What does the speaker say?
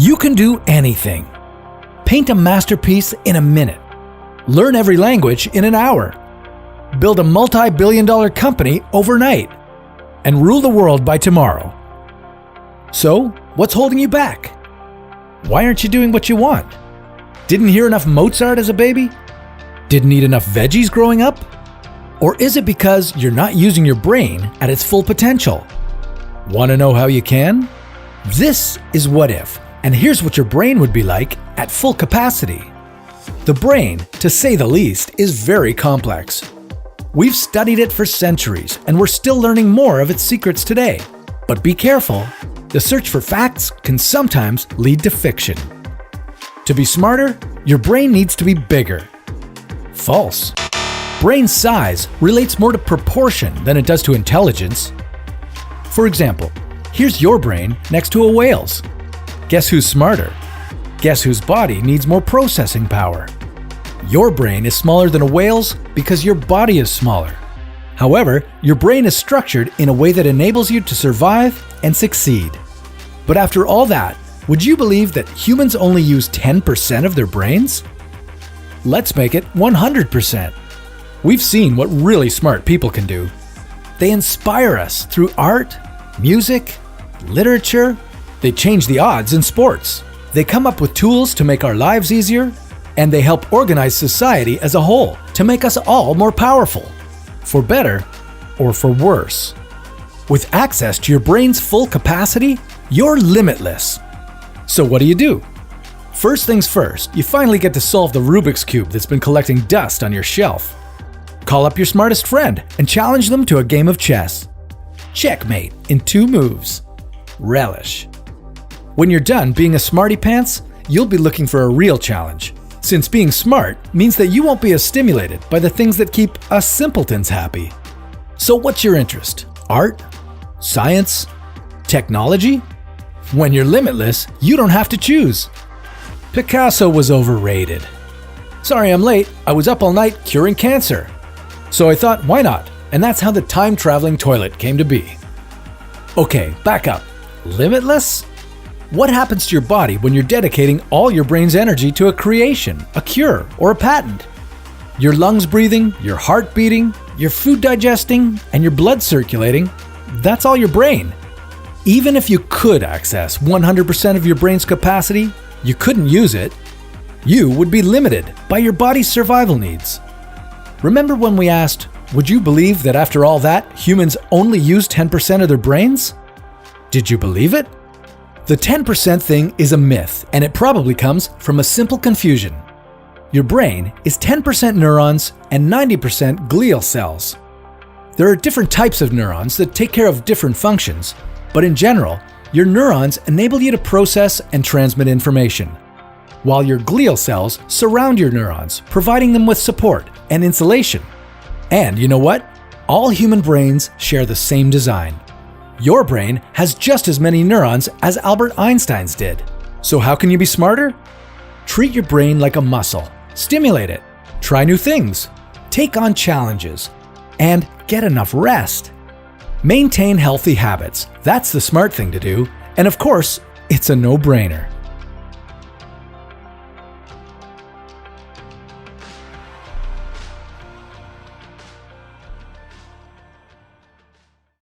You can do anything. Paint a masterpiece in a minute. Learn every language in an hour. Build a multi-billion-dollar company overnight. And rule the world by tomorrow. So, what's holding you back? Why aren't you doing what you want? Didn't hear enough Mozart as a baby? Didn't eat enough veggies growing up? Or is it because you're not using your brain at its full potential? Want to know how you can? This is What If, and here's what your brain would be like at full capacity. The brain, to say the least, is very complex. We've studied it for centuries, and we're still learning more of its secrets today. But be careful, the search for facts can sometimes lead to fiction. To be smarter, your brain needs to be bigger. False. Brain size relates more to proportion than it does to intelligence. For example, here's your brain next to a whale's. Guess who's smarter? Guess whose body needs more processing power? Your brain is smaller than a whale's because your body is smaller. However, your brain is structured in a way that enables you to survive and succeed. But after all that, would you believe that humans only use 10% of their brains? Let's make it 100%. We've seen what really smart people can do. They inspire us through art, music, literature. They change the odds in sports. They come up with tools to make our lives easier, and they help organize society as a whole to make us all more powerful, for better or for worse. With access to your brain's full capacity, you're limitless. So what do? First things first, you finally get to solve the Rubik's Cube that's been collecting dust on your shelf. Call up your smartest friend and challenge them to a game of chess. Checkmate in 2 moves. Relish. When you're done being a smarty pants, you'll be looking for a real challenge, since being smart means that you won't be as stimulated by the things that keep us simpletons happy. So what's your interest? Art? Science? Technology? When you're limitless, you don't have to choose. Picasso was overrated. Sorry I'm late, I was up all night curing cancer. So I thought, why not? And that's how the time-traveling toilet came to be. Okay, back up. Limitless? What happens to your body when you're dedicating all your brain's energy to a creation, a cure, or a patent? Your lungs breathing, your heart beating, your food digesting, and your blood circulating, that's all your brain. Even if you could access 100% of your brain's capacity, you couldn't use it. You would be limited by your body's survival needs. Remember when we asked, would you believe that after all that, humans only use 10% of their brains? Did you believe it? The 10% thing is a myth, and it probably comes from a simple confusion. Your brain is 10% neurons and 90% glial cells. There are different types of neurons that take care of different functions, but in general, your neurons enable you to process and transmit information, while your glial cells surround your neurons, providing them with support and insulation. And you know what? All human brains share the same design. Your brain has just as many neurons as Albert Einstein's did. So how can you be smarter? Treat your brain like a muscle. Stimulate it. Try new things. Take on challenges. And get enough rest. Maintain healthy habits. That's the smart thing to do. And of course, it's a no-brainer.